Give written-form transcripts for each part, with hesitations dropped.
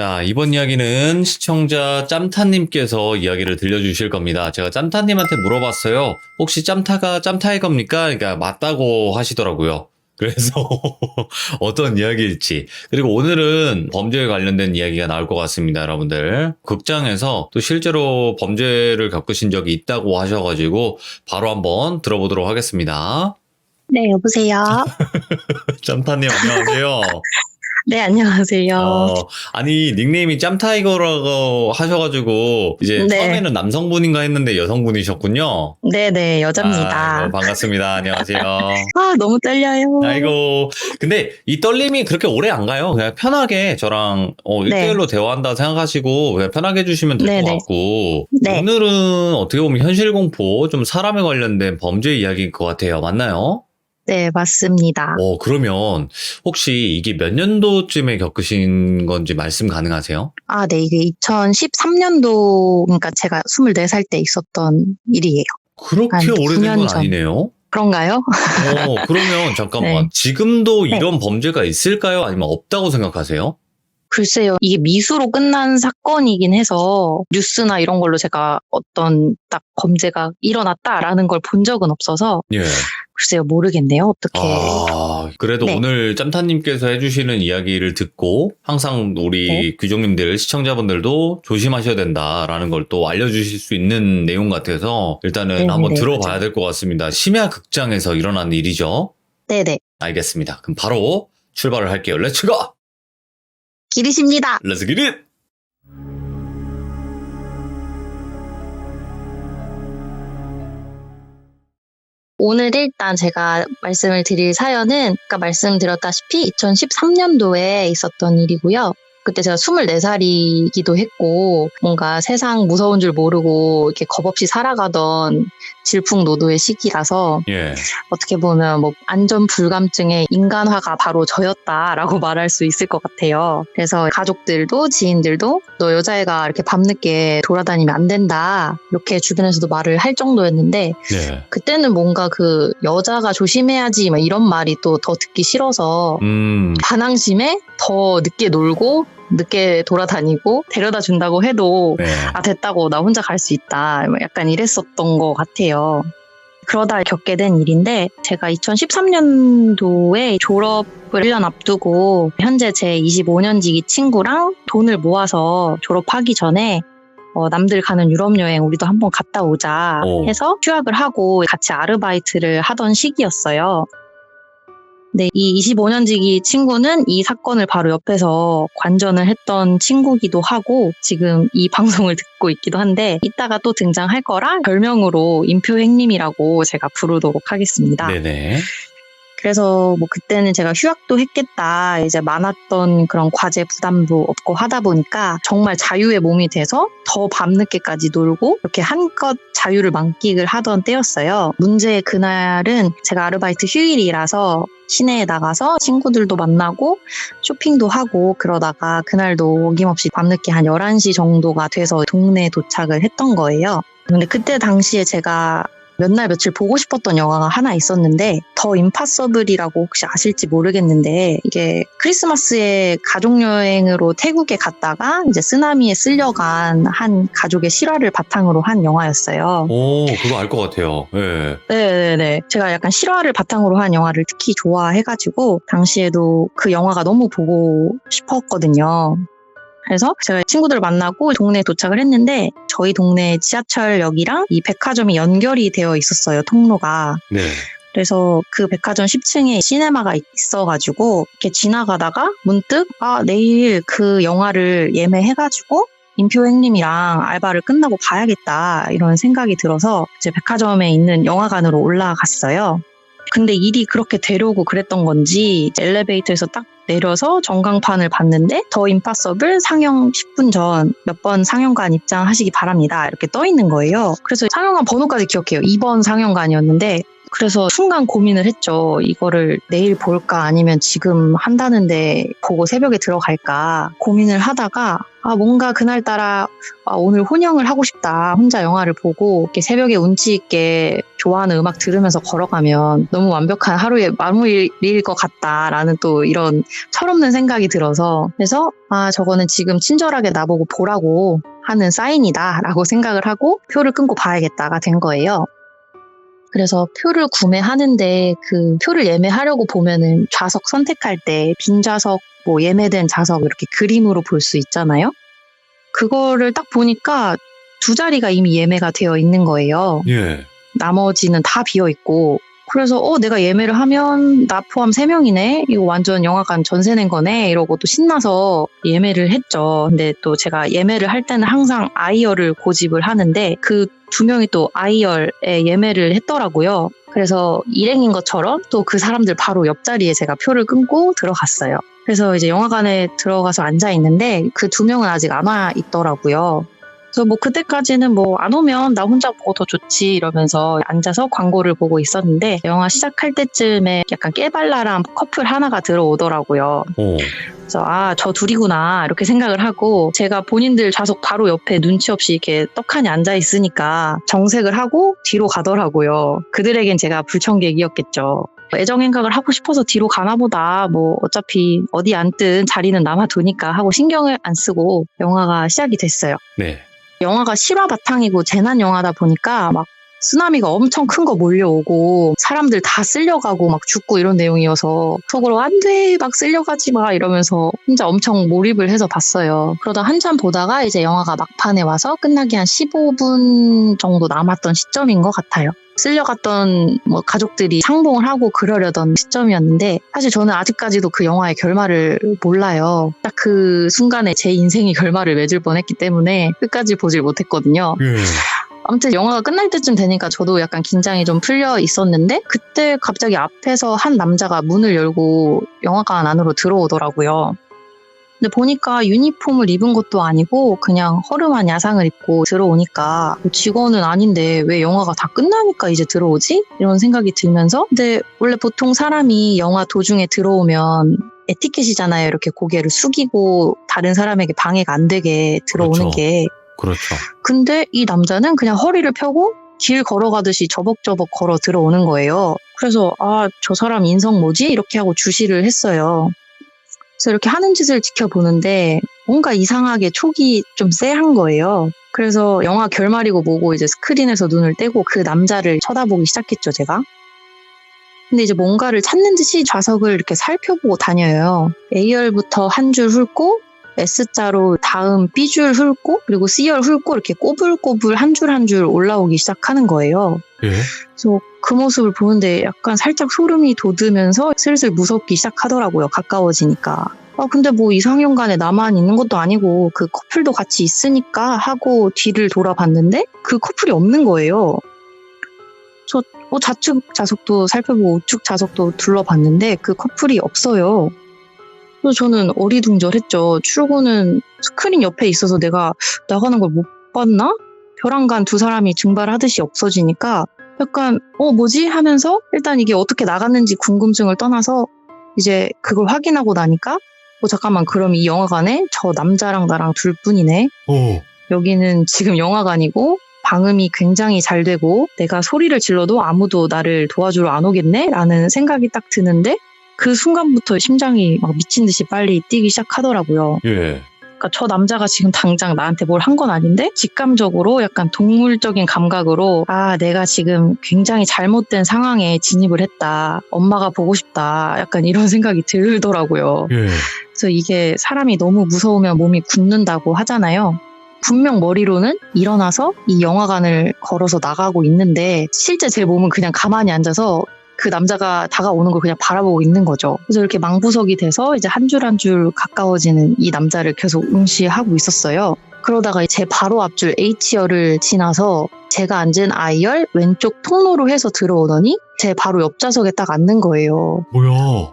자, 이번 이야기는 시청자 짬타님께서 이야기를 들려주실 겁니다. 제가 짬타님한테 물어봤어요. 혹시 짬타가 짬타의 겁니까? 그러니까 맞다고 하시더라고요. 그래서 어떤 이야기일지. 그리고 오늘은 범죄에 관련된 이야기가 나올 것 같습니다, 여러분들. 극장에서 또 실제로 범죄를 겪으신 적이 있다고 하셔가지고 바로 한번 들어보도록 하겠습니다. 네, 여보세요. 짬타님 안녕하세요. 네, 안녕하세요. 아니 닉네임이 짬타이거라고 하셔가지고 이제 네. 처음에는 남성분인가 했는데 여성분이셨군요. 네네, 여자입니다. 아이고, 반갑습니다. 안녕하세요. 너무 떨려요. 아이고, 근데 이 떨림이 그렇게 오래 안 가요. 그냥 편하게 저랑 1대1로 대화한다 생각하시고 그냥 편하게 해주시면 될 것 네네. 같고 네. 오늘은 어떻게 보면 현실공포 좀 사람에 관련된 범죄 이야기일 것 같아요. 맞나요? 네, 맞습니다. 그러면 혹시 이게 몇 년도쯤에 겪으신 건지 말씀 가능하세요? 네, 이게 2013년도, 그러니까 제가 24살 때 있었던 일이에요. 그렇게 한 오래된 9년 건 전. 아니네요. 그런가요? 그러면 잠깐만. 네. 지금도 네. 이런 범죄가 있을까요? 아니면 없다고 생각하세요? 글쎄요, 이게 미수로 끝난 사건이긴 해서 뉴스나 이런 걸로 제가 어떤 딱 범죄가 일어났다라는 걸 본 적은 없어서 예. 글쎄요, 모르겠네요. 어떻게. 그래도 네. 오늘 짬타님께서 해주시는 이야기를 듣고 항상 우리 귀족님들, 시청자분들도 조심하셔야 된다라는 걸 또 알려주실 수 있는 내용 같아서 일단은 네네네, 한번 들어봐야 맞아요. 될 것 같습니다. 심야 극장에서 일어난 일이죠. 네네. 알겠습니다. 그럼 바로 출발을 할게요. 렛츠 고! 기리십니다. 렛츠 기릿! 오늘 일단 제가 말씀을 드릴 사연은 아까 말씀드렸다시피 2013년도에 있었던 일이고요. 그때 제가 24살이기도 했고 뭔가 세상 무서운 줄 모르고 이렇게 겁없이 살아가던 질풍노도의 시기라서 예. 어떻게 보면 뭐 안전불감증의 인간화가 바로 저였다라고 말할 수 있을 것 같아요. 그래서 가족들도 지인들도 너 여자애가 이렇게 밤늦게 돌아다니면 안 된다 이렇게 주변에서도 말을 할 정도였는데 네. 그때는 뭔가 그 여자가 조심해야지 막 이런 말이 또 더 듣기 싫어서 반항심에 더 늦게 놀고 늦게 돌아다니고 데려다 준다고 해도 네. 됐다고 나 혼자 갈 수 있다 약간 이랬었던 것 같아요. 그러다 겪게 된 일인데 제가 2013년도에 졸업을 1년 앞두고 현재 제 25년지기 친구랑 돈을 모아서 졸업하기 전에 남들 가는 유럽 여행 우리도 한번 갔다 오자 해서 휴학을 하고 같이 아르바이트를 하던 시기였어요. 네, 이 25년지기 친구는 이 사건을 바로 옆에서 관전을 했던 친구기도 하고 지금 이 방송을 듣고 있기도 한데 이따가 또 등장할 거라 별명으로 임표행님이라고 제가 부르도록 하겠습니다. 네네. 그래서 뭐 그때는 제가 휴학도 했겠다 이제 많았던 그런 과제 부담도 없고 하다 보니까 정말 자유의 몸이 돼서 더 밤늦게까지 놀고 이렇게 한껏 자유를 만끽을 하던 때였어요. 문제의 그날은 제가 아르바이트 휴일이라서 시내에 나가서 친구들도 만나고 쇼핑도 하고 그러다가 그날도 어김없이 밤늦게 한 11시 정도가 돼서 동네에 도착을 했던 거예요. 근데 그때 당시에 제가 몇 날 며칠 보고 싶었던 영화가 하나 있었는데 더 임파서블이라고 혹시 아실지 모르겠는데 이게 크리스마스에 가족여행으로 태국에 갔다가 이제 쓰나미에 쓸려간 한 가족의 실화를 바탕으로 한 영화였어요. 그거 알 것 같아요. 네. 네네네. 제가 약간 실화를 바탕으로 한 영화를 특히 좋아해가지고 당시에도 그 영화가 너무 보고 싶었거든요. 그래서 제가 친구들을 만나고 동네에 도착을 했는데 저희 동네 지하철역이랑 이 백화점이 연결이 되어 있었어요, 통로가. 네. 그래서 그 백화점 10층에 시네마가 있어가지고 이렇게 지나가다가 문득 내일 그 영화를 예매해가지고 임표행님이랑 알바를 끝나고 봐야겠다 이런 생각이 들어서 이제 백화점에 있는 영화관으로 올라갔어요. 근데 일이 그렇게 되려고 그랬던 건지 엘리베이터에서 딱 내려서 전광판을 봤는데 더 임파서블 상영 10분 전 몇 번 상영관 입장하시기 바랍니다 이렇게 떠 있는 거예요. 그래서 상영관 번호까지 기억해요. 2번 상영관이었는데 그래서 순간 고민을 했죠. 이거를 내일 볼까 아니면 지금 한다는데 보고 새벽에 들어갈까 고민을 하다가 뭔가 그날따라 오늘 혼영을 하고 싶다. 혼자 영화를 보고 이렇게 새벽에 운치 있게 좋아하는 음악 들으면서 걸어가면 너무 완벽한 하루의 마무리일 것 같다라는 또 이런 철없는 생각이 들어서 그래서 저거는 지금 친절하게 나보고 보라고 하는 사인이다 라고 생각을 하고 표를 끊고 봐야겠다가 된 거예요. 그래서 표를 구매하는데 그 표를 예매하려고 보면은 좌석 선택할 때 빈 좌석, 예매된 좌석 이렇게 그림으로 볼 수 있잖아요. 그거를 딱 보니까 2자리가 이미 예매가 되어 있는 거예요. 예. 나머지는 다 비어 있고 그래서 내가 예매를 하면 나 포함 3명이네? 이거 완전 영화관 전세 낸 거네? 이러고 또 신나서 예매를 했죠. 근데 또 제가 예매를 할 때는 항상 아이얼을 고집을 하는데 그 2명이 또 아이얼에 예매를 했더라고요. 그래서 일행인 것처럼 또 그 사람들 바로 옆자리에 제가 표를 끊고 들어갔어요. 그래서 이제 영화관에 들어가서 앉아 있는데 그 2명은 아직 안 와 있더라고요. 그래서 그때까지는 안 오면 나 혼자 보고 더 좋지 이러면서 앉아서 광고를 보고 있었는데 영화 시작할 때쯤에 약간 깨발랄한 커플 하나가 들어오더라고요. 그래서 저 둘이구나 이렇게 생각을 하고 제가 본인들 좌석 바로 옆에 눈치 없이 이렇게 떡하니 앉아 있으니까 정색을 하고 뒤로 가더라고요. 그들에겐 제가 불청객이었겠죠. 애정행각을 하고 싶어서 뒤로 가나 보다. 어차피 어디 앉든 자리는 남아두니까 하고 신경을 안 쓰고 영화가 시작이 됐어요. 네. 영화가 실화 바탕이고 재난 영화다 보니까 막 쓰나미가 엄청 큰 거 몰려오고 사람들 다 쓸려가고 막 죽고 이런 내용이어서 속으로 안 돼, 막 쓸려가지 마 이러면서 혼자 엄청 몰입을 해서 봤어요. 그러다 한참 보다가 이제 영화가 막판에 와서 끝나기 한 15분 정도 남았던 시점인 것 같아요. 쓸려갔던 가족들이 상봉을 하고 그러려던 시점이었는데 사실 저는 아직까지도 그 영화의 결말을 몰라요. 딱 그 순간에 제 인생이 결말을 맺을 뻔했기 때문에 끝까지 보질 못했거든요. 아무튼 영화가 끝날 때쯤 되니까 저도 약간 긴장이 좀 풀려 있었는데 그때 갑자기 앞에서 한 남자가 문을 열고 영화관 안으로 들어오더라고요. 근데 보니까 유니폼을 입은 것도 아니고 그냥 허름한 야상을 입고 들어오니까 직원은 아닌데 왜 영화가 다 끝나니까 이제 들어오지? 이런 생각이 들면서 근데 원래 보통 사람이 영화 도중에 들어오면 에티켓이잖아요. 이렇게 고개를 숙이고 다른 사람에게 방해가 안 되게 들어오는 그렇죠. 게. 그렇죠. 근데 이 남자는 그냥 허리를 펴고 길 걸어가듯이 저벅저벅 걸어 들어오는 거예요. 그래서 저 사람 인성 뭐지? 이렇게 하고 주시를 했어요. 그래서 이렇게 하는 짓을 지켜보는데 뭔가 이상하게 촉이 좀 쎄한 거예요. 그래서 영화 결말이고 뭐고 이제 스크린에서 눈을 떼고 그 남자를 쳐다보기 시작했죠, 제가. 근데 이제 뭔가를 찾는 듯이 좌석을 이렇게 살펴보고 다녀요. A열부터 한 줄 훑고 S자로 다음 B줄 훑고 그리고 C열 훑고 이렇게 꼬불꼬불 한 줄 한 줄 올라오기 시작하는 거예요. 예? 그래서 그 모습을 보는데 약간 살짝 소름이 돋으면서 슬슬 무섭기 시작하더라고요. 가까워지니까. 근데 이상형간에 나만 있는 것도 아니고 그 커플도 같이 있으니까 하고 뒤를 돌아봤는데 그 커플이 없는 거예요. 저 좌측 좌석도 살펴보고 우측 좌석도 둘러봤는데 그 커플이 없어요. 그래서 저는 어리둥절했죠. 출구는 스크린 옆에 있어서 내가 나가는 걸 못 봤나? 벼랑간 2사람이 증발하듯이 없어지니까 약간 뭐지? 하면서 일단 이게 어떻게 나갔는지 궁금증을 떠나서 이제 그걸 확인하고 나니까 잠깐만 그럼 이 영화관에 저 남자랑 나랑 둘뿐이네. 여기는 지금 영화관이고 방음이 굉장히 잘 되고 내가 소리를 질러도 아무도 나를 도와주러 안 오겠네? 라는 생각이 딱 드는데 그 순간부터 심장이 막 미친 듯이 빨리 뛰기 시작하더라고요. 예. 그러니까 저 남자가 지금 당장 나한테 뭘 한 건 아닌데 직감적으로 약간 동물적인 감각으로 내가 지금 굉장히 잘못된 상황에 진입을 했다. 엄마가 보고 싶다. 약간 이런 생각이 들더라고요. 예. 그래서 이게 사람이 너무 무서우면 몸이 굳는다고 하잖아요. 분명 머리로는 일어나서 이 영화관을 걸어서 나가고 있는데 실제 제 몸은 그냥 가만히 앉아서 그 남자가 다가오는 걸 그냥 바라보고 있는 거죠. 그래서 이렇게 망부석이 돼서 이제 한 줄 한 줄 가까워지는 이 남자를 계속 응시하고 있었어요. 그러다가 제 바로 앞줄 H열을 지나서 제가 앉은 I열 왼쪽 통로로 해서 들어오더니 제 바로 옆 좌석에 딱 앉는 거예요. 뭐야?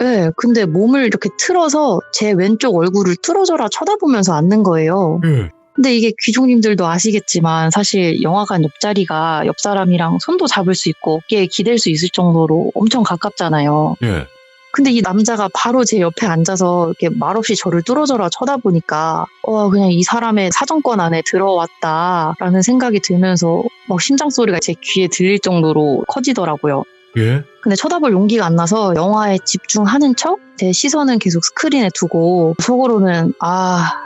네, 근데 몸을 이렇게 틀어서 제 왼쪽 얼굴을 뚫어져라 쳐다보면서 앉는 거예요. 예. 근데 이게 귀족님들도 아시겠지만 사실 영화관 옆자리가 옆 사람이랑 손도 잡을 수 있고 어깨에 기댈 수 있을 정도로 엄청 가깝잖아요. 예. 근데 이 남자가 바로 제 옆에 앉아서 이렇게 말없이 저를 뚫어져라 쳐다보니까 그냥 이 사람의 사정권 안에 들어왔다라는 생각이 들면서 막 심장 소리가 제 귀에 들릴 정도로 커지더라고요. 예? 근데 쳐다볼 용기가 안 나서 영화에 집중하는 척 제 시선은 계속 스크린에 두고 속으로는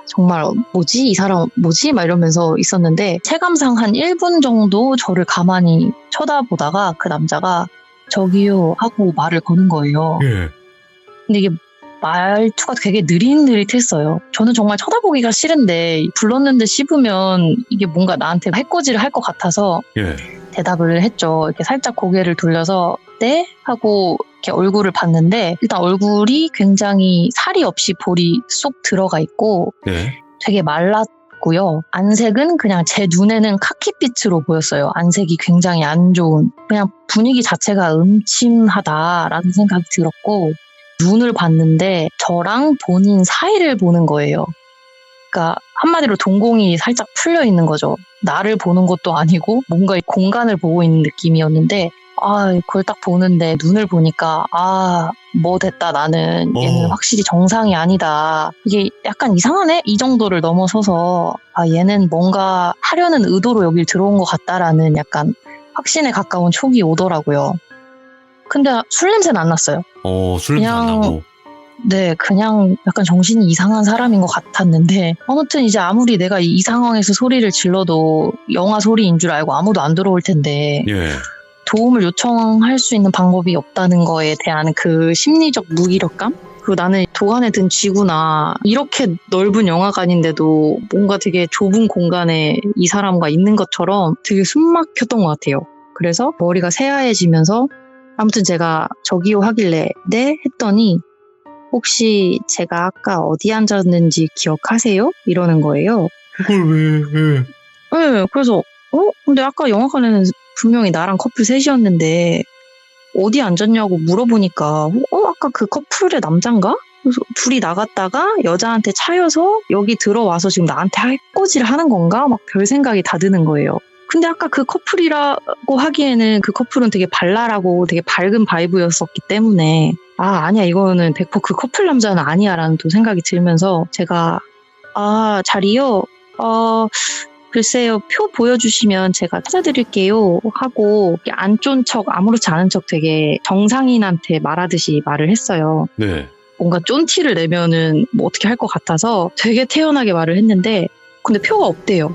정말 뭐지? 이 사람 뭐지? 막 이러면서 있었는데 체감상 한 1분 정도 저를 가만히 쳐다보다가 그 남자가 저기요 하고 말을 거는 거예요. 예. 근데 이게 말투가 되게 느릿느릿했어요. 저는 정말 쳐다보기가 싫은데 불렀는데 씹으면 이게 뭔가 나한테 해코지를 할 것 같아서 예. 대답을 했죠. 이렇게 살짝 고개를 돌려서 네? 하고 이렇게 얼굴을 봤는데 일단 얼굴이 굉장히 살이 없이 볼이 쏙 들어가 있고 예. 되게 말랐고요. 안색은 그냥 제 눈에는 카키빛으로 보였어요. 안색이 굉장히 안 좋은. 그냥 분위기 자체가 음침하다라는 생각이 들었고 눈을 봤는데 저랑 본인 사이를 보는 거예요. 그러니까 한마디로 동공이 살짝 풀려 있는 거죠. 나를 보는 것도 아니고 뭔가 공간을 보고 있는 느낌이었는데 그걸 딱 보는데 눈을 보니까 뭐 됐다 나는 얘는 확실히 정상이 아니다. 이게 약간 이상하네? 이 정도를 넘어서서 얘는 뭔가 하려는 의도로 여길 들어온 것 같다라는 약간 확신에 가까운 촉이 오더라고요. 근데 술 냄새는 안 났어요. 술 냄새 안 나고. 네, 그냥 약간 정신이 이상한 사람인 것 같았는데 아무튼 이제 아무리 내가 이 상황에서 소리를 질러도 영화 소리인 줄 알고 아무도 안 들어올 텐데 예. 도움을 요청할 수 있는 방법이 없다는 거에 대한 그 심리적 무기력감? 그리고 나는 도안에 든 쥐구나. 이렇게 넓은 영화관인데도 뭔가 되게 좁은 공간에 이 사람과 있는 것처럼 되게 숨막혔던 것 같아요. 그래서 머리가 새하얘지면서 아무튼 제가 저기요 하길래 네? 했더니 혹시 제가 아까 어디 앉았는지 기억하세요? 이러는 거예요. 그걸 왜? 네, 그래서 근데 아까 영화관에는 분명히 나랑 커플 셋이었는데 어디 앉았냐고 물어보니까 아까 그 커플의 남잔가? 그래서 둘이 나갔다가 여자한테 차여서 여기 들어와서 지금 나한테 해코지를 하는 건가? 막 별 생각이 다 드는 거예요. 근데 아까 그 커플이라고 하기에는 그 커플은 되게 발랄하고 되게 밝은 바이브였었기 때문에 아니야 이거는 100% 그 커플 남자는 아니야 라는 또 생각이 들면서 제가 자리요? 글쎄요 표 보여주시면 제가 찾아드릴게요 하고 안 쫀 척 아무렇지 않은 척 되게 정상인한테 말하듯이 말을 했어요. 네. 뭔가 쫀티를 내면은 뭐 어떻게 할 것 같아서 되게 태연하게 말을 했는데 근데 표가 없대요.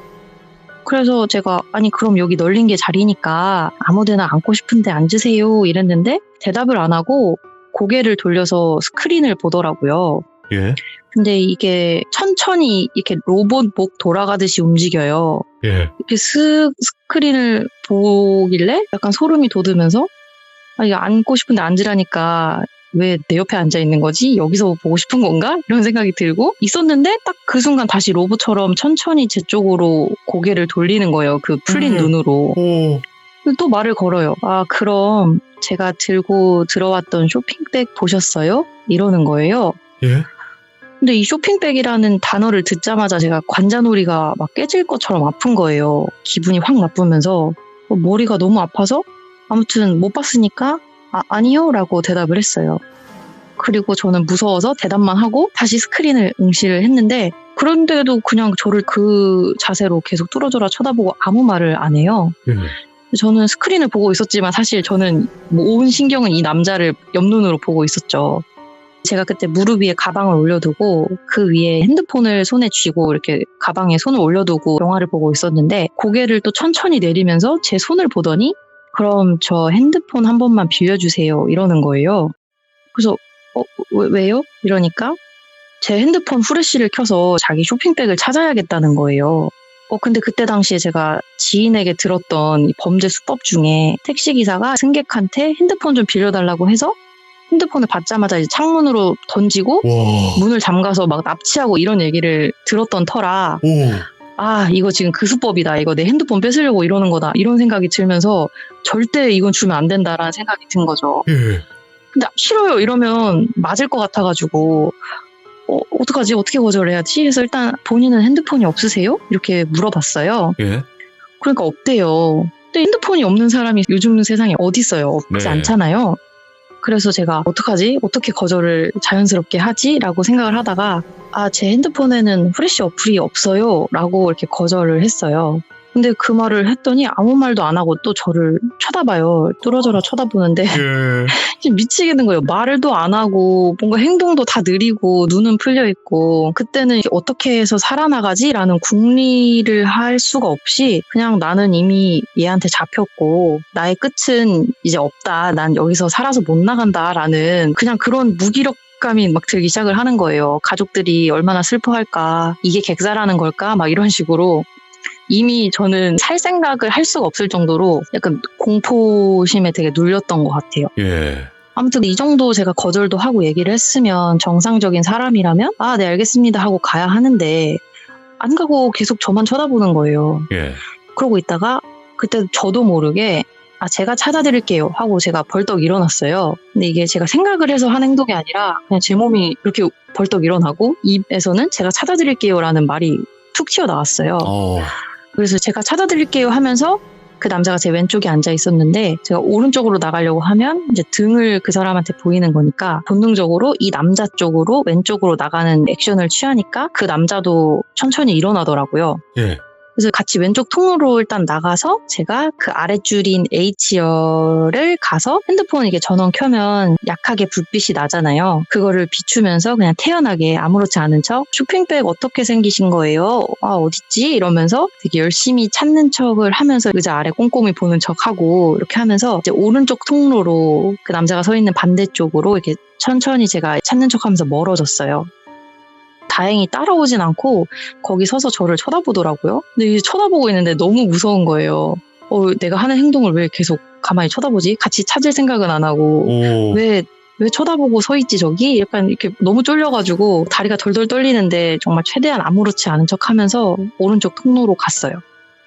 그래서 제가 그럼 여기 널린 게 자리니까 아무데나 앉고 싶은데 앉으세요 이랬는데 대답을 안 하고 고개를 돌려서 스크린을 보더라고요. 예. 근데 이게 천천히 이렇게 로봇 목 돌아가듯이 움직여요. 예. 이렇게 스크린을 보길래 약간 소름이 돋으면서 이거 앉고 싶은데 앉으라니까 왜 내 옆에 앉아 있는 거지? 여기서 보고 싶은 건가? 이런 생각이 들고 있었는데 딱 그 순간 다시 로봇처럼 천천히 제 쪽으로 고개를 돌리는 거예요. 그 풀린 눈으로. 또 말을 걸어요. 그럼 제가 들고 들어왔던 쇼핑백 보셨어요? 이러는 거예요. 예? 근데 이 쇼핑백이라는 단어를 듣자마자 제가 관자놀이가 막 깨질 것처럼 아픈 거예요. 기분이 확 나쁘면서 머리가 너무 아파서 아무튼 못 봤으니까 아니요 라고 대답을 했어요. 그리고 저는 무서워서 대답만 하고 다시 스크린을 응시를 했는데 그런데도 그냥 저를 그 자세로 계속 뚫어져라 쳐다보고 아무 말을 안 해요. 저는 스크린을 보고 있었지만 사실 저는 온 신경은 이 남자를 옆눈으로 보고 있었죠. 제가 그때 무릎 위에 가방을 올려두고 그 위에 핸드폰을 손에 쥐고 이렇게 가방에 손을 올려두고 영화를 보고 있었는데 고개를 또 천천히 내리면서 제 손을 보더니 그럼 저 핸드폰 한 번만 빌려주세요 이러는 거예요. 그래서 왜요? 이러니까 제 핸드폰 후레쉬를 켜서 자기 쇼핑백을 찾아야겠다는 거예요. 근데 그때 당시에 제가 지인에게 들었던 이 범죄 수법 중에 택시기사가 승객한테 핸드폰 좀 빌려달라고 해서 핸드폰을 받자마자 이제 창문으로 던지고 문을 잠가서 막 납치하고 이런 얘기를 들었던 터라 이거 지금 그 수법이다. 이거 내 핸드폰 뺏으려고 이러는 거다. 이런 생각이 들면서 절대 이건 주면 안 된다라는 생각이 든 거죠. 근데 싫어요 이러면 맞을 것 같아가지고 어떡하지? 어떻게 거절해야지? 그래서 일단 본인은 핸드폰이 없으세요? 이렇게 물어봤어요. 예. 그러니까 없대요. 근데 핸드폰이 없는 사람이 요즘 세상에 어디 있어요? 없지 네. 않잖아요. 그래서 제가 어떡하지? 어떻게 거절을 자연스럽게 하지? 라고 생각을 하다가 제 핸드폰에는 프레쉬 어플이 없어요. 라고 이렇게 거절을 했어요. 근데 그 말을 했더니 아무 말도 안 하고 또 저를 쳐다봐요. 뚫어져라 쳐다보는데 예. 미치겠는 거예요. 말도 안 하고 뭔가 행동도 다 느리고 눈은 풀려 있고 그때는 어떻게 해서 살아나가지라는 궁리를 할 수가 없이 그냥 나는 이미 얘한테 잡혔고 나의 끝은 이제 없다. 난 여기서 살아서 못 나간다라는 그냥 그런 무기력감이 막 들기 시작을 하는 거예요. 가족들이 얼마나 슬퍼할까. 이게 객사라는 걸까? 막 이런 식으로 이미 저는 살 생각을 할 수가 없을 정도로 약간 공포심에 되게 눌렸던 것 같아요. 예. 아무튼 이 정도 제가 거절도 하고 얘기를 했으면 정상적인 사람이라면 네 알겠습니다 하고 가야 하는데 안 가고 계속 저만 쳐다보는 거예요. 예. 그러고 있다가 그때 저도 모르게 제가 찾아드릴게요 하고 제가 벌떡 일어났어요. 근데 이게 제가 생각을 해서 한 행동이 아니라 그냥 제 몸이 이렇게 벌떡 일어나고 입에서는 제가 찾아드릴게요라는 말이 툭 튀어나왔어요. 그래서 제가 찾아드릴게요 하면서 그 남자가 제 왼쪽에 앉아 있었는데 제가 오른쪽으로 나가려고 하면 이제 등을 그 사람한테 보이는 거니까 본능적으로 이 남자 쪽으로 왼쪽으로 나가는 액션을 취하니까 그 남자도 천천히 일어나더라고요. 예. 그래서 같이 왼쪽 통로로 일단 나가서 제가 그 아랫줄인 H열을 가서 핸드폰 이게 전원 켜면 약하게 불빛이 나잖아요. 그거를 비추면서 그냥 태연하게 아무렇지 않은 척 쇼핑백 어떻게 생기신 거예요? 어딨지? 이러면서 되게 열심히 찾는 척을 하면서 의자 아래 꼼꼼히 보는 척하고 이렇게 하면서 이제 오른쪽 통로로 그 남자가 서 있는 반대쪽으로 이렇게 천천히 제가 찾는 척하면서 멀어졌어요. 다행히 따라오진 않고 거기 서서 저를 쳐다보더라고요. 근데 이제 쳐다보고 있는데 너무 무서운 거예요. 내가 하는 행동을 왜 계속 가만히 쳐다보지? 같이 찾을 생각은 안 하고 왜 쳐다보고 서 있지 저기? 약간 이렇게 너무 쫄려가지고 다리가 덜덜 떨리는데 정말 최대한 아무렇지 않은 척하면서 오른쪽 통로로 갔어요.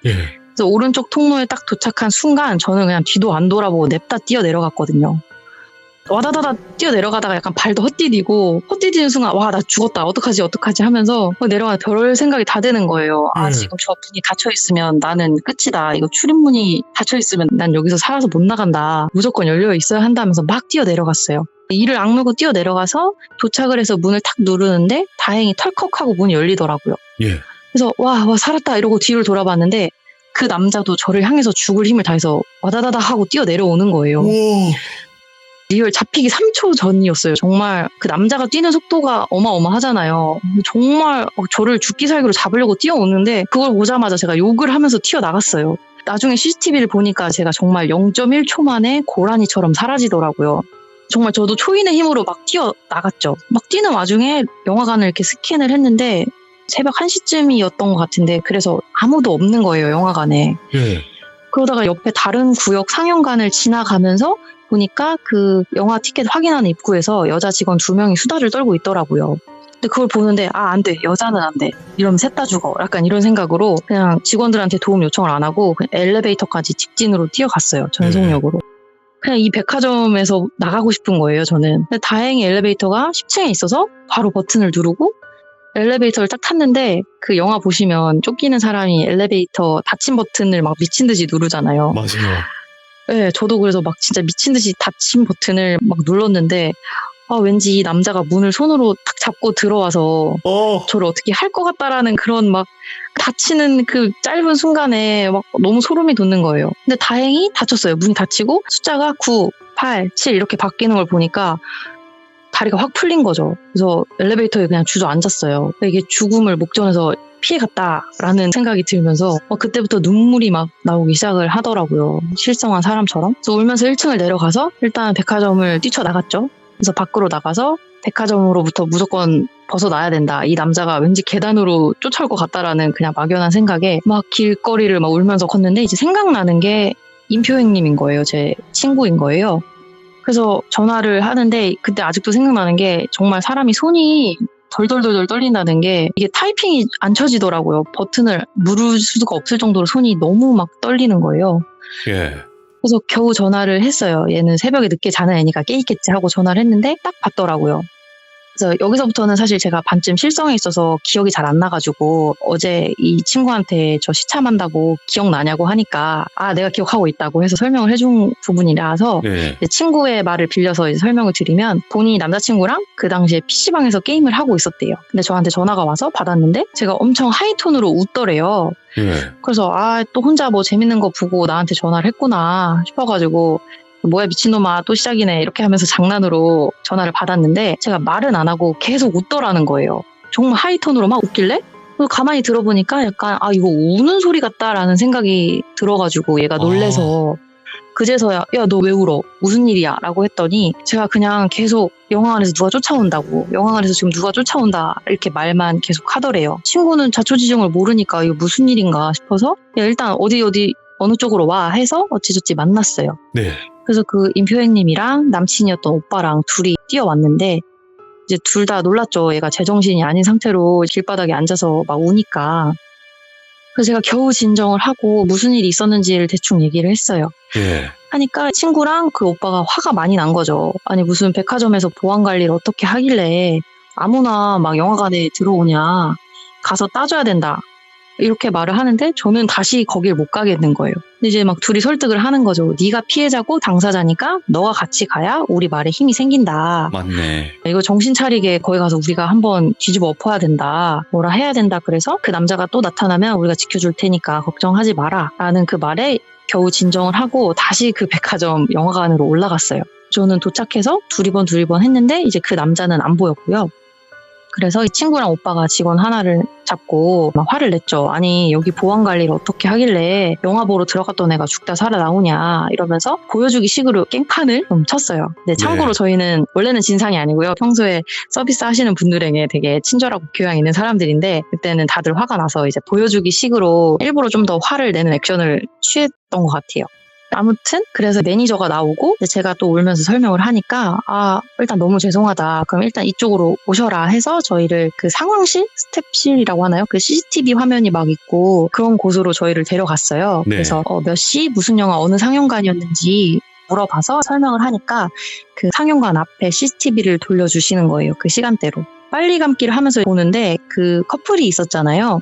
예. 그래서 오른쪽 통로에 딱 도착한 순간 저는 그냥 뒤도 안 돌아보고 냅다 뛰어 내려갔거든요. 와다다다 뛰어내려가다가 약간 발도 헛디디는 순간 나 죽었다 어떡하지 하면서 내려가 별 생각이 다 드는 거예요. 지금 저 문이 닫혀있으면 나는 끝이다. 이거 출입문이 닫혀있으면 난 여기서 살아서 못 나간다. 무조건 열려 있어야 한다면서 막 뛰어내려갔어요. 이를 악물고 뛰어내려가서 도착을 해서 문을 탁 누르는데 다행히 털컥하고 문이 열리더라고요. 예. 그래서 와 살았다 이러고 뒤를 돌아봤는데 그 남자도 저를 향해서 죽을 힘을 다해서 와다다다 하고 뛰어내려오는 거예요. 리얼 잡히기 3초 전이었어요. 정말 그 남자가 뛰는 속도가 어마어마하잖아요. 정말 저를 죽기 살기로 잡으려고 뛰어오는데 그걸 보자마자 제가 욕을 하면서 튀어나갔어요. 나중에 CCTV를 보니까 제가 정말 0.1초 만에 고라니처럼 사라지더라고요. 정말 저도 초인의 힘으로 막 뛰어나갔죠. 막 뛰는 와중에 영화관을 이렇게 스캔을 했는데 새벽 1시쯤이었던 것 같은데 그래서 아무도 없는 거예요, 영화관에. 예. 그러다가 옆에 다른 구역 상영관을 지나가면서 보니까 그 영화 티켓 확인하는 입구에서 여자 직원 2명이 수다를 떨고 있더라고요. 근데 그걸 보는데 안 돼. 여자는 안 돼. 이러면 셋 다 죽어. 약간 이런 생각으로 그냥 직원들한테 도움 요청을 안 하고 그냥 엘리베이터까지 직진으로 뛰어갔어요. 전속력으로. 그냥 이 백화점에서 나가고 싶은 거예요, 저는. 근데 다행히 엘리베이터가 10층에 있어서 바로 버튼을 누르고 엘리베이터를 딱 탔는데 그 영화 보시면 쫓기는 사람이 엘리베이터 닫힌 버튼을 막 미친 듯이 누르잖아요. 맞아요. 네, 저도 그래서 막 진짜 미친 듯이 닫힌 버튼을 막 눌렀는데 왠지 이 남자가 문을 손으로 탁 잡고 들어와서 저를 어떻게 할 것 같다라는 그런 막 닫히는 그 짧은 순간에 막 너무 소름이 돋는 거예요. 근데 다행히 닫혔어요. 문이 닫히고 숫자가 9, 8, 7 이렇게 바뀌는 걸 보니까 다리가 확 풀린 거죠. 그래서 엘리베이터에 그냥 주저앉았어요. 이게 죽음을 목전에서 피해갔다라는 생각이 들면서 그때부터 눈물이 막 나오기 시작을 하더라고요. 실성한 사람처럼. 그래서 울면서 1층을 내려가서 일단 백화점을 뛰쳐나갔죠. 그래서 밖으로 나가서 백화점으로부터 무조건 벗어나야 된다. 이 남자가 왠지 계단으로 쫓아올 것 같다라는 그냥 막연한 생각에 막 길거리를 막 울면서 걷는데 이제 생각나는 게 임표행님인 거예요. 제 친구인 거예요. 그래서 전화를 하는데 그때 아직도 생각나는 게 정말 사람이 손이 덜덜덜덜 떨린다는 게 이게 타이핑이 안 쳐지더라고요. 버튼을 누를 수가 없을 정도로 손이 너무 막 떨리는 거예요. 예. 그래서 겨우 전화를 했어요. 얘는 새벽에 늦게 자는 애니까 깨 있겠지 하고 전화를 했는데 딱 받더라고요. 그래서 여기서부터는 사실 제가 반쯤 실성에 있어서 기억이 잘 안 나가지고 어제 이 친구한테 저 시참한다고 기억나냐고 하니까 내가 기억하고 있다고 해서 설명을 해준 부분이라서 네. 이제 친구의 말을 빌려서 이제 설명을 드리면 본인이 남자친구랑 그 당시에 PC방에서 게임을 하고 있었대요. 근데 저한테 전화가 와서 받았는데 제가 엄청 하이톤으로 웃더래요. 예. 그래서 또 혼자 뭐 재밌는 거 보고 나한테 전화를 했구나 싶어가지고 뭐야 미친놈아 또 시작이네 이렇게 하면서 장난으로 전화를 받았는데 제가 말은 안 하고 계속 웃더라는 거예요. 정말 하이톤으로 막 웃길래 그래서 가만히 들어보니까 약간 이거 우는 소리 같다라는 생각이 들어가지고 얘가 놀래서 그제서야 야 너 왜 울어? 무슨 일이야? 라고 했더니 제가 그냥 계속 영화관에서 누가 쫓아온다고 영화관에서 지금 누가 쫓아온다 이렇게 말만 계속 하더래요. 친구는 자초지종을 모르니까 이거 무슨 일인가 싶어서 야 일단 어디 어느 쪽으로 와 해서 어찌저찌 만났어요. 네. 그래서 그 임표행님이랑 남친이었던 오빠랑 둘이 뛰어왔는데 이제 둘 다 놀랐죠. 얘가 제정신이 아닌 상태로 길바닥에 앉아서 막 우니까. 그래서 제가 겨우 진정을 하고 무슨 일이 있었는지를 대충 얘기를 했어요. 예. 하니까 친구랑 그 오빠가 화가 많이 난 거죠. 아니 무슨 백화점에서 보안 관리를 어떻게 하길래 아무나 막 영화관에 들어오냐. 가서 따져야 된다. 이렇게 말을 하는데 저는 다시 거길 못 가겠는 거예요. 근데 이제 막 둘이 설득을 하는 거죠. 네가 피해자고 당사자니까 너가 같이 가야 우리 말에 힘이 생긴다. 맞네. 이거 정신 차리게 거기 가서 우리가 한번 뒤집어 엎어야 된다. 뭐라 해야 된다. 그래서 그 남자가 또 나타나면 우리가 지켜줄 테니까 걱정하지 마라. 라는 그 말에 겨우 진정을 하고 다시 그 백화점 영화관으로 올라갔어요. 저는 도착해서 두리번 했는데 이제 그 남자는 안 보였고요. 그래서 이 친구랑 오빠가 직원 하나를 잡고 막 화를 냈죠. 아니 여기 보안 관리를 어떻게 하길래 영화 보러 들어갔던 애가 죽다 살아나오냐 이러면서 보여주기 식으로 깽판을 좀 쳤어요. 근데 참고로 네. 저희는 원래는 진상이 아니고요. 평소에 서비스 하시는 분들에게 되게 친절하고 교양 있는 사람들인데 그때는 다들 화가 나서 이제 보여주기 식으로 일부러 좀 더 화를 내는 액션을 취했던 것 같아요. 아무튼 그래서 매니저가 나오고 제가 또 울면서 설명을 하니까 일단 너무 죄송하다. 그럼 일단 이쪽으로 오셔라 해서 저희를 그 상황실? 스텝실이라고 하나요? 그 CCTV 화면이 막 있고 그런 곳으로 저희를 데려갔어요. 네. 그래서 몇 시 무슨 영화 어느 상영관이었는지 물어봐서 설명을 하니까 그 상영관 앞에 CCTV를 돌려주시는 거예요. 그 시간대로. 빨리 감기를 하면서 보는데 그 커플이 있었잖아요.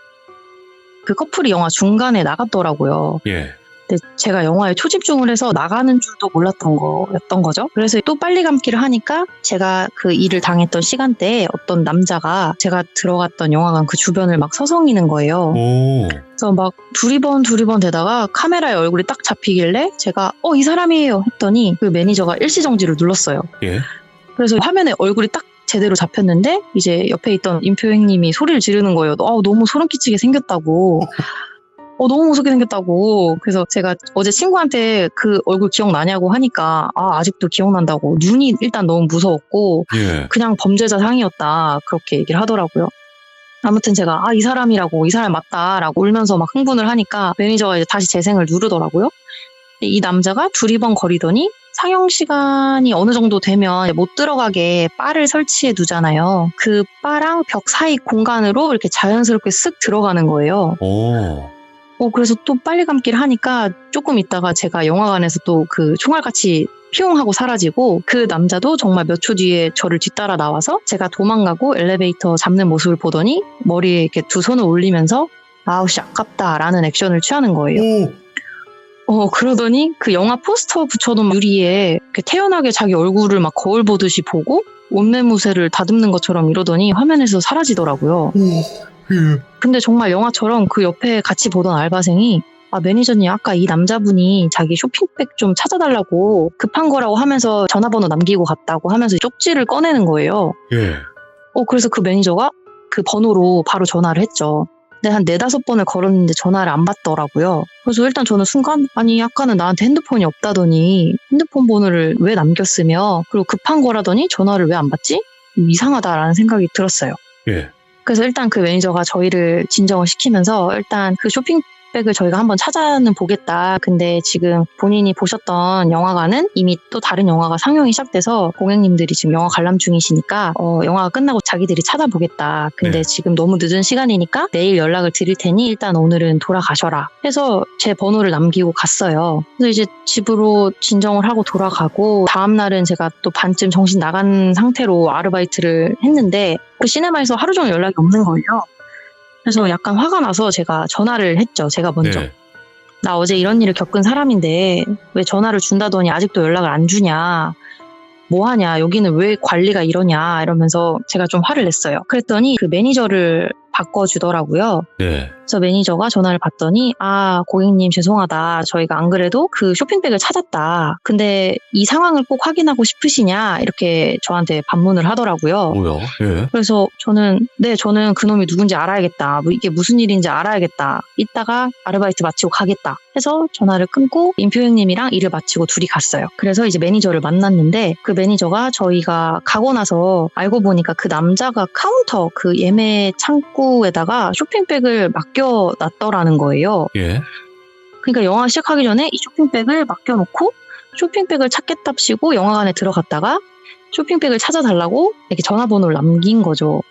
그 커플이 영화 중간에 나갔더라고요. 예. 근데 제가 영화에 초집중을 해서 나가는 줄도 몰랐던 거였던 거죠. 그래서 또 빨리 감기를 하니까 제가 그 일을 당했던 시간대에 어떤 남자가 제가 들어갔던 영화관 그 주변을 막 서성이는 거예요. 오. 그래서 막 두리번 되다가 카메라에 얼굴이 딱 잡히길래 제가 이 사람이에요 했더니 그 매니저가 일시정지를 눌렀어요. 예. 그래서 화면에 얼굴이 딱 제대로 잡혔는데 이제 옆에 있던 임표행님이 소리를 지르는 거예요. 너무 소름 끼치게 생겼다고. 너무 무섭게 생겼다고. 그래서 제가 어제 친구한테 그 얼굴 기억나냐고 하니까 아직도 기억난다고. 눈이 일단 너무 무서웠고 예. 그냥 범죄자 상이었다. 그렇게 얘기를 하더라고요. 아무튼 제가 이 사람이라고 이 사람 맞다라고 울면서 막 흥분을 하니까 매니저가 이제 다시 재생을 누르더라고요. 이 남자가 두리번 거리더니 상영 시간이 어느 정도 되면 못 들어가게 바를 설치해 두잖아요. 그 바랑 벽 사이 공간으로 이렇게 자연스럽게 쓱 들어가는 거예요. 오. 그래서 또 빨리 감기를 하니까 조금 있다가 제가 영화관에서 또 그 총알같이 피용하고 사라지고 그 남자도 정말 몇 초 뒤에 저를 뒤따라 나와서 제가 도망가고 엘리베이터 잡는 모습을 보더니 머리에 이렇게 두 손을 올리면서 아우씨 아깝다라는 액션을 취하는 거예요. 그러더니 그 영화 포스터 붙여놓은 유리에 이렇게 태연하게 자기 얼굴을 막 거울 보듯이 보고 옷매무새를 다듬는 것처럼 이러더니 화면에서 사라지더라고요. 근데 정말 영화처럼 그 옆에 같이 보던 알바생이 매니저님 아까 이 남자분이 자기 쇼핑백 좀 찾아달라고 급한 거라고 하면서 전화번호 남기고 갔다고 하면서 쪽지를 꺼내는 거예요. 예. 그래서 그 매니저가 그 번호로 바로 전화를 했죠. 근데 한 4-5번을 걸었는데 전화를 안 받더라고요. 그래서 일단 저는 순간 아까는 나한테 핸드폰이 없다더니 핸드폰 번호를 왜 남겼으며 그리고 급한 거라더니 전화를 왜 안 받지? 이상하다라는 생각이 들었어요. 예. 그래서 일단 그 매니저가 저희를 진정을 시키면서 일단 그 쇼핑백 쇼핑백을 저희가 한번 찾아는 보겠다. 근데 지금 본인이 보셨던 영화관은 이미 또 다른 영화가 상영이 시작돼서 고객님들이 지금 영화 관람 중이시니까 영화가 끝나고 자기들이 찾아보겠다. 근데 네. 지금 너무 늦은 시간이니까 내일 연락을 드릴 테니 일단 오늘은 돌아가셔라. 해서 제 번호를 남기고 갔어요. 그래서 이제 집으로 진정을 하고 돌아가고 다음날은 제가 또 반쯤 정신 나간 상태로 아르바이트를 했는데 그 시네마에서 하루 종일 연락이 없는 거예요. 그래서 약간 화가 나서 제가 전화를 했죠. 제가 먼저. 네. 나 어제 이런 일을 겪은 사람인데 왜 전화를 준다더니 아직도 연락을 안 주냐. 뭐 하냐. 여기는 왜 관리가 이러냐. 이러면서 제가 좀 화를 냈어요. 그랬더니 그 매니저를 바꿔주더라고요. 네. 그래서 매니저가 전화를 받더니 고객님 죄송하다. 저희가 안 그래도 그 쇼핑백을 찾았다. 근데 이 상황을 꼭 확인하고 싶으시냐 이렇게 저한테 반문을 하더라고요. 뭐야? 예. 그래서 저는 그놈이 누군지 알아야겠다. 뭐 이게 무슨 일인지 알아야겠다. 이따가 아르바이트 마치고 가겠다. 해서 전화를 끊고 임표행님이랑 일을 마치고 둘이 갔어요. 그래서 이제 매니저를 만났는데 그 매니저가 저희가 가고 나서 알고 보니까 그 남자가 카운터 그 예매 창구에다가 쇼핑백을 맡겨놨더라는 거예요. 예. 그러니까 영화 시작하기 전에 이 쇼핑백을 맡겨놓고 쇼핑백을 찾겠답시고 영화관에 들어갔다가 쇼핑백을 찾아달라고 이렇게 전화번호를 남긴 거죠.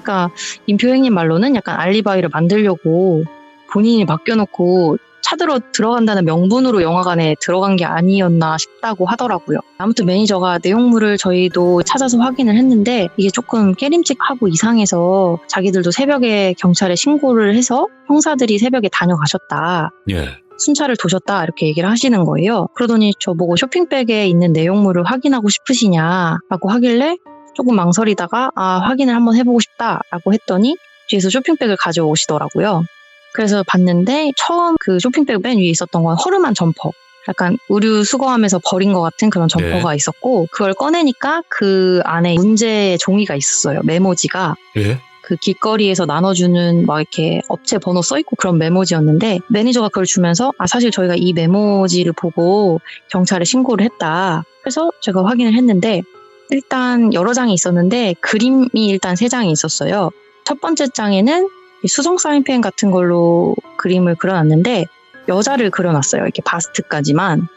그러니까 임표행님 말로는 약간 알리바이를 만들려고 본인이 맡겨놓고 찾으러 들어간다는 명분으로 영화관에 들어간 게 아니었나 싶다고 하더라고요. 아무튼 매니저가 내용물을 저희도 찾아서 확인을 했는데 이게 조금 깨림칙하고 이상해서 자기들도 새벽에 경찰에 신고를 해서 형사들이 새벽에 다녀가셨다. 예. 순찰을 도셨다 이렇게 얘기를 하시는 거예요. 그러더니 저보고 쇼핑백에 있는 내용물을 확인하고 싶으시냐라고 하길래 조금 망설이다가 확인을 한번 해보고 싶다라고 했더니 뒤에서 쇼핑백을 가져오시더라고요. 그래서 봤는데 처음 그 쇼핑백 맨 위에 있었던 건 허름한 점퍼. 약간 의류 수거하면서 버린 것 같은 그런 점퍼가 있었고 그걸 꺼내니까 그 안에 문제의 종이가 있었어요. 메모지가. 예. 그 길거리에서 나눠주는 막 이렇게 업체 번호 써있고 그런 메모지였는데 매니저가 그걸 주면서 사실 저희가 이 메모지를 보고 경찰에 신고를 했다. 그래서 제가 확인을 했는데 일단 여러 장이 있었는데 그림이 일단 3장이 있었어요. 첫 번째 장에는 수성 사인펜 같은 걸로 그림을 그려놨는데 여자를 그려놨어요. 이렇게 바스트까지만.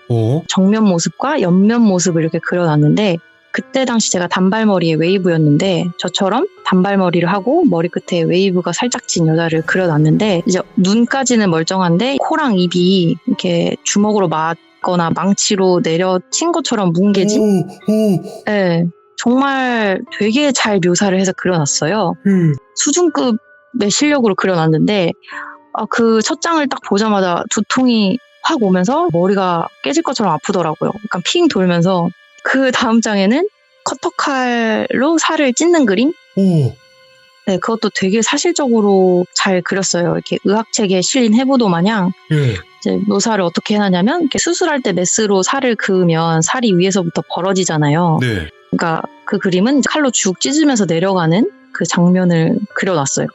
정면 모습과 옆면 모습을 이렇게 그려놨는데 그때 당시 제가 단발머리에 웨이브였는데 저처럼 단발머리를 하고 머리끝에 웨이브가 살짝 진 여자를 그려놨는데 이제 눈까지는 멀쩡한데 코랑 입이 이렇게 주먹으로 맞거나 망치로 내려친 것처럼 뭉개진 네, 정말 되게 잘 묘사를 해서 그려놨어요. 수준급의 실력으로 그려놨는데 그 첫 장을 딱 보자마자 두통이 확 오면서 머리가 깨질 것처럼 아프더라고요. 약간 핑 돌면서 그 다음 장에는 커터칼로 살을 찢는 그림? 네, 그것도 되게 사실적으로 잘 그렸어요. 이렇게 의학책에 실린 해부도 마냥 이제 묘사를 어떻게 해놨냐면 이렇게 수술할 때 메스로 살을 그으면 살이 위에서부터 벌어지잖아요. 네. 그러니까 그 그림은 칼로 쭉 찢으면서 내려가는 그 장면을 그려놨어요.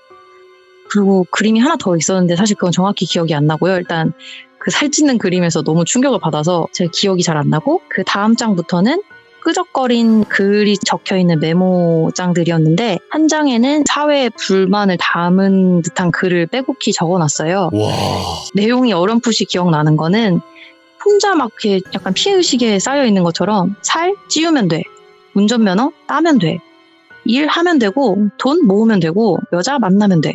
그리고 그림이 하나 더 있었는데 사실 그건 정확히 기억이 안 나고요. 일단 그 살찌는 그림에서 너무 충격을 받아서 제 기억이 잘 안 나고 그 다음 장부터는 끄적거린 글이 적혀있는 메모장들이었는데 한 장에는 사회의 불만을 담은 듯한 글을 빼곡히 적어놨어요. 와. 내용이 어렴풋이 기억나는 거는 혼자 막 이렇게 약간 피해의식에 쌓여있는 것처럼 살 찌우면 돼. 운전면허 따면 돼. 일하면 되고 돈 모으면 되고 여자 만나면 돼.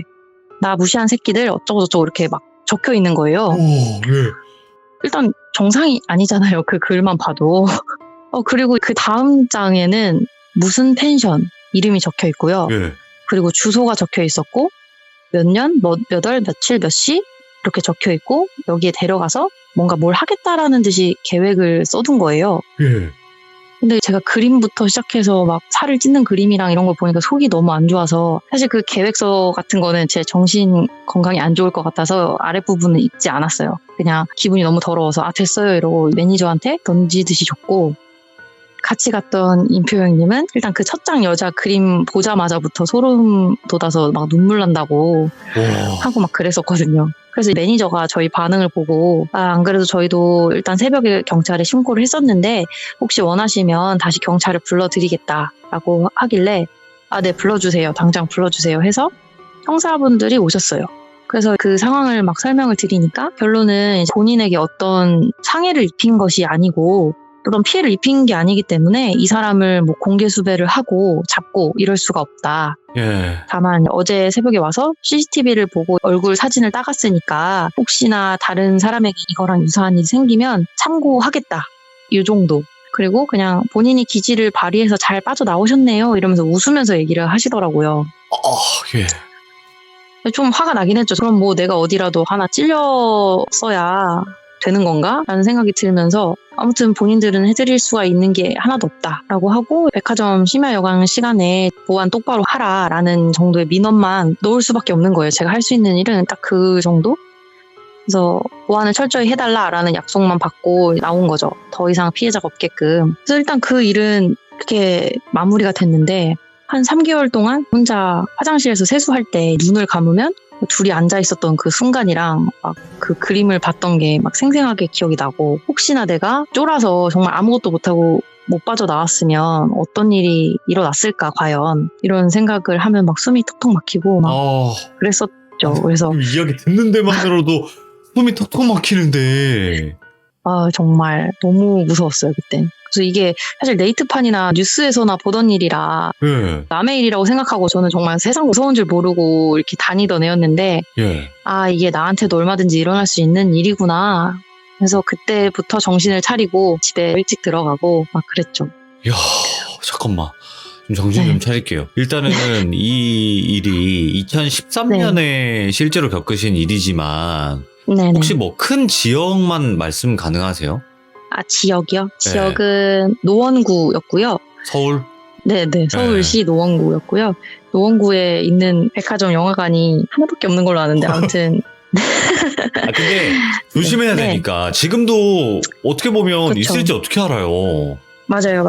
나 무시한 새끼들 어쩌고저쩌고 이렇게 막 적혀있는 거예요. 일단 정상이 아니잖아요. 그 글만 봐도. 그리고 그 다음 장에는 무슨 펜션 이름이 적혀 있고요. 그리고 주소가 적혀 있었고 몇 년, 몇 월, 며칠, 몇 시 이렇게 적혀 있고 여기에 데려가서 뭔가 뭘 하겠다라는 듯이 계획을 써둔 거예요. 근데 제가 그림부터 시작해서 막 살을 찢는 그림이랑 이런 걸 보니까 속이 너무 안 좋아서 사실 그 계획서 같은 거는 제 정신 건강이 안 좋을 것 같아서 아랫부분은 읽지 않았어요. 그냥 기분이 너무 더러워서 됐어요 이러고 매니저한테 던지듯이 줬고 같이 갔던 임표영님은 일단 그 첫 장 여자 그림 보자마자부터 소름 돋아서 막 눈물 난다고 하고 막 그랬었거든요. 그래서 매니저가 저희 반응을 보고 안 그래도 저희도 일단 새벽에 경찰에 신고를 했었는데 혹시 원하시면 다시 경찰을 불러드리겠다라고 하길래 네 불러주세요. 당장 불러주세요 해서 형사분들이 오셨어요. 그래서 그 상황을 막 설명을 드리니까 결론은 이제 본인에게 어떤 상해를 입힌 것이 아니고 어떤 피해를 입힌 게 아니기 때문에 이 사람을 뭐 공개 수배를 하고 잡고 이럴 수가 없다. 예. 다만 어제 새벽에 와서 CCTV를 보고 얼굴 사진을 따갔으니까 혹시나 다른 사람에게 이거랑 유사한 일이 생기면 참고하겠다. 이 정도. 그리고 그냥 본인이 기지를 발휘해서 잘 빠져나오셨네요. 이러면서 웃으면서 얘기를 하시더라고요. 예. 좀 화가 나긴 했죠. 그럼 뭐 내가 어디라도 하나 찔렸어야 되는 건가? 라는 생각이 들면서 아무튼 본인들은 해드릴 수가 있는 게 하나도 없다라고 하고 백화점 심야 여강 시간에 보안 똑바로 하라라는 정도의 민원만 넣을 수밖에 없는 거예요. 제가 할 수 있는 일은 딱 그 정도? 그래서 보안을 철저히 해달라라는 약속만 받고 나온 거죠. 더 이상 피해자가 없게끔. 그래서 일단 그 일은 그렇게 마무리가 됐는데 한 3개월 동안 혼자 화장실에서 세수할 때 눈을 감으면 둘이 앉아 있었던 그 순간이랑 막 그 그림을 봤던 게 막 생생하게 기억이 나고 혹시나 내가 쫄아서 정말 아무것도 못하고 못 빠져나왔으면 어떤 일이 일어났을까 과연 이런 생각을 하면 막 숨이 턱턱 막히고 막 그랬었죠. 그래서 이야기 듣는 데만으로도 숨이 턱턱 막히는데. 정말 너무 무서웠어요 그때. 그래서 이게 사실 네이트판이나 뉴스에서나 보던 일이라 예. 남의 일이라고 생각하고 저는 정말 세상 무서운 줄 모르고 이렇게 다니던 애였는데 예. 이게 나한테도 얼마든지 일어날 수 있는 일이구나. 그래서 그때부터 정신을 차리고 집에 일찍 들어가고 막 그랬죠. 야, 잠깐만. 좀 정신 좀 차릴게요. 일단은 이 일이 2013년에 실제로 겪으신 일이지만 네네. 혹시 뭐 큰 지역만 말씀 가능하세요? 지역이요? 지역은 노원구였고요. 서울? 네네. 서울시 노원구였고요. 노원구에 있는 백화점 영화관이 하나밖에 없는 걸로 아는데 아무튼 근데 조심해야 되니까 지금도 어떻게 보면 그쵸. 있을지 어떻게 알아요? 맞아요.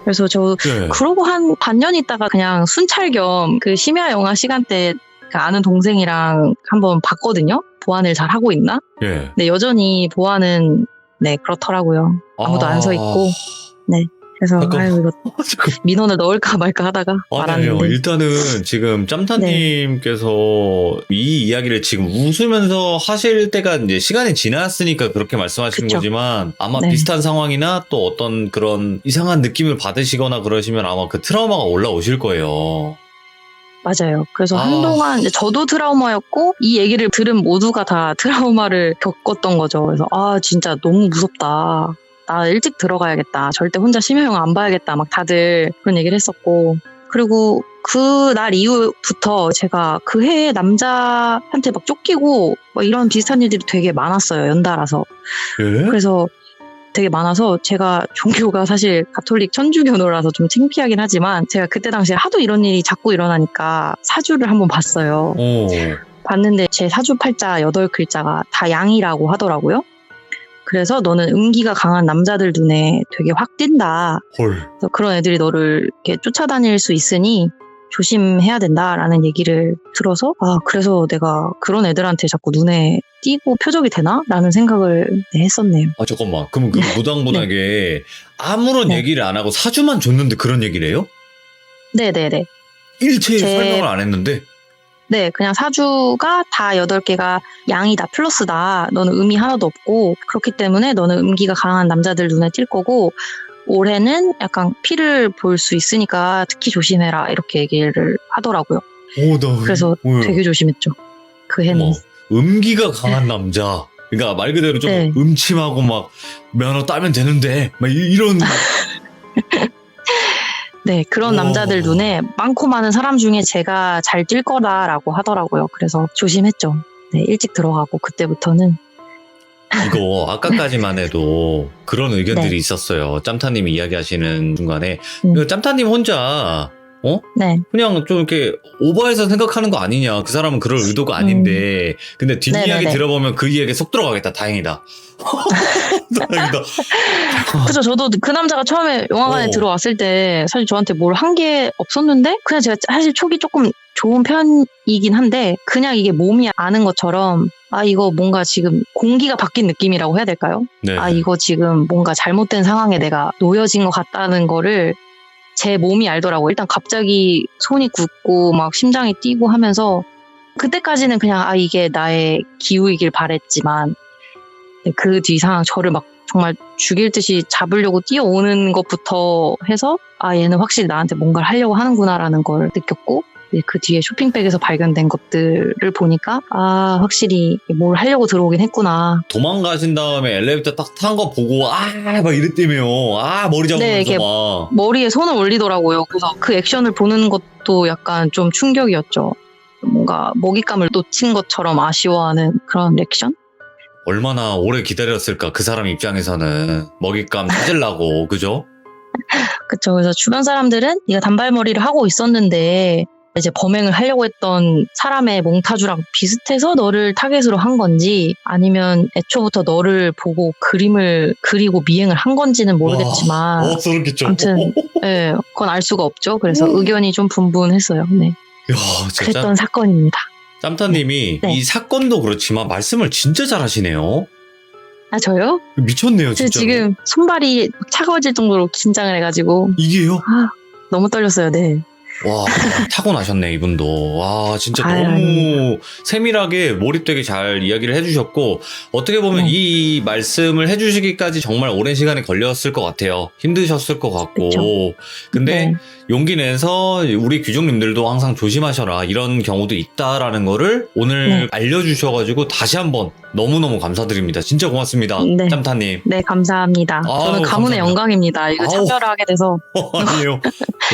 그래서 저 그러고 한 반년 있다가 그냥 순찰 겸 그 심야 영화 시간대 아는 동생이랑 한번 봤거든요. 보안을 잘 하고 있나? 예. 근데 여전히 보안은 그렇더라고요. 아무도 안 서 있고. 네. 그래서 이거 민원을 넣을까 말까 하다가 아니요. 말았는데. 일단은 지금 짬타님께서 이 이야기를 지금 웃으면서 하실 때가 이제 시간이 지났으니까 그렇게 말씀하시는 그쵸. 거지만 아마 비슷한 상황이나 또 어떤 그런 이상한 느낌을 받으시거나 그러시면 아마 그 트라우마가 올라오실 거예요. 맞아요. 그래서 한동안 저도 트라우마였고 이 얘기를 들은 모두가 다 트라우마를 겪었던 거죠. 그래서 진짜 너무 무섭다. 나 일찍 들어가야겠다. 절대 혼자 심야 영화 안 봐야겠다. 막 다들 그런 얘기를 했었고. 그리고 그 날 이후부터 제가 그 해에 남자한테 막 쫓기고 막 이런 비슷한 일들이 되게 많았어요. 연달아서. 예? 그래서 되게 많아서 제가 종교가 사실 가톨릭 천주교노라서 좀 창피하긴 하지만 제가 그때 당시에 하도 이런 일이 자꾸 일어나니까 사주를 한번 봤어요. 봤는데 제 사주 팔자 8글자가 다 양이라고 하더라고요. 그래서 너는 음기가 강한 남자들 눈에 되게 확 띈다. 그래서 그런 애들이 너를 이렇게 쫓아다닐 수 있으니 조심해야 된다라는 얘기를 들어서 그래서 내가 그런 애들한테 자꾸 눈에 띄고 표적이 되나? 라는 생각을 했었네요. 잠깐만. 그럼 그 무당분에게 아무런 얘기를 안 하고 사주만 줬는데 그런 얘기를 해요? 네네네. 일체의 설명을 안 했는데? 네, 그냥 사주가 다 8개가 양이다, 플러스다. 너는 음이 하나도 없고 그렇기 때문에 너는 음기가 강한 남자들 눈에 띌 거고 올해는 약간 피를 볼 수 있으니까 특히 조심해라 이렇게 얘기를 하더라고요. 그래서 되게 조심했죠. 그 해는. 음기가 강한 남자. 그러니까 말 그대로 좀 음침하고 막 면허 따면 되는데 막 이런. 네, 그런 남자들 눈에 많고 많은 사람 중에 제가 잘 뛸 거다라고 하더라고요. 그래서 조심했죠. 네, 일찍 들어가고 그때부터는. 이거 아까까지만 해도 그런 의견들이 있었어요. 짬타님이 이야기하시는 중간에 짬타님 혼자 그냥 좀 이렇게 오버해서 생각하는 거 아니냐. 그 사람은 그럴 의도가 아닌데 근데 뒷이야기 들어보면 그 이야기에 속 들어가겠다. 다행이다. 다행이다. 그죠. 저도 그 남자가 처음에 영화관에 들어왔을 때 사실 저한테 뭘 한 게 없었는데 그냥 제가 사실 촉이 조금 좋은 편이긴 한데 그냥 이게 몸이 아는 것처럼 이거 뭔가 지금 공기가 바뀐 느낌이라고 해야 될까요? 네. 이거 지금 뭔가 잘못된 상황에 내가 놓여진 것 같다는 거를 제 몸이 알더라고요. 일단 갑자기 손이 굳고 막 심장이 뛰고 하면서 그때까지는 그냥 이게 나의 기우이길 바랬지만 그 뒤 상황 저를 막 정말 죽일 듯이 잡으려고 뛰어오는 것부터 해서 얘는 확실히 나한테 뭔가를 하려고 하는구나라는 걸 느꼈고 그 뒤에 쇼핑백에서 발견된 것들을 보니까 확실히 뭘 하려고 들어오긴 했구나. 도망가신 다음에 엘리베이터 딱 탄 거 보고 막 이랬다며요. 머리 네, 이렇게 잡으면서 막. 머리에 손을 올리더라고요. 그래서 그 액션을 보는 것도 약간 좀 충격이었죠. 뭔가 먹잇감을 놓친 것처럼 아쉬워하는 그런 액션? 얼마나 오래 기다렸을까, 그 사람 입장에서는. 먹잇감 찾으려고, 그죠? 그쵸. 그래서 주변 사람들은 네가 단발머리를 하고 있었는데 이제 범행을 하려고 했던 사람의 몽타주랑 비슷해서 너를 타겟으로 한 건지 아니면 애초부터 너를 보고 그림을 그리고 미행을 한 건지는 모르겠지만 소름끼쳐. 아무튼 네, 그건 알 수가 없죠. 그래서 의견이 좀 분분했어요. 네. 야, 진짜. 그랬던 사건입니다. 짬타님이 네. 이 사건도 그렇지만 말씀을 진짜 잘하시네요. 저요? 미쳤네요, 제가 진짜. 지금 손발이 차가워질 정도로 긴장을 해가지고 이게요? 너무 떨렸어요. 네. 와, 타고나셨네, 이분도. 와, 진짜 아유, 너무 아닙니다. 세밀하게 몰입되게 잘 이야기를 해주셨고, 어떻게 보면 네. 이 말씀을 해주시기까지 정말 오랜 시간이 걸렸을 것 같아요. 힘드셨을 것 같고. 그쵸. 근데 네. 용기 내서 우리 귀족님들도 항상 조심하셔라, 이런 경우도 있다라는 거를 오늘 네. 알려주셔가지고 다시 한번 너무너무 감사드립니다. 진짜 고맙습니다. 네. 짬타님. 네, 감사합니다. 저는 가문의 감사합니다. 영광입니다. 이거 참여를 하게 돼서 아니에요.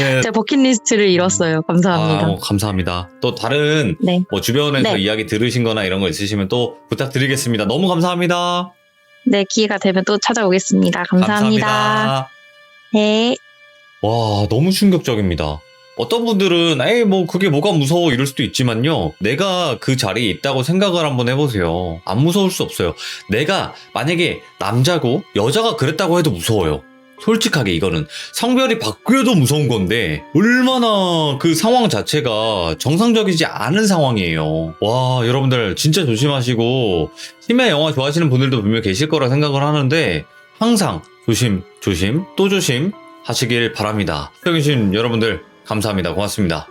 예. 제 버킷리스트를 이뤘어요. 감사합니다. 감사합니다. 또 다른 네. 뭐 주변에서 네. 이야기 들으신 거나 이런 거 있으시면 또 부탁드리겠습니다. 너무 감사합니다. 네, 기회가 되면 또 찾아오겠습니다. 감사합니다. 감사합니다. 네. 와, 너무 충격적입니다. 어떤 분들은 뭐 그게 뭐가 무서워 이럴 수도 있지만요. 내가 그 자리에 있다고 생각을 한번 해보세요. 안 무서울 수 없어요. 내가 만약에 남자고 여자가 그랬다고 해도 무서워요. 솔직하게 이거는 성별이 바뀌어도 무서운 건데 얼마나 그 상황 자체가 정상적이지 않은 상황이에요. 와, 여러분들 진짜 조심하시고 심야 영화 좋아하시는 분들도 분명 계실 거라 생각을 하는데 항상 조심 또 조심 하시길 바랍니다. 시청해주신 여러분들 감사합니다. 고맙습니다.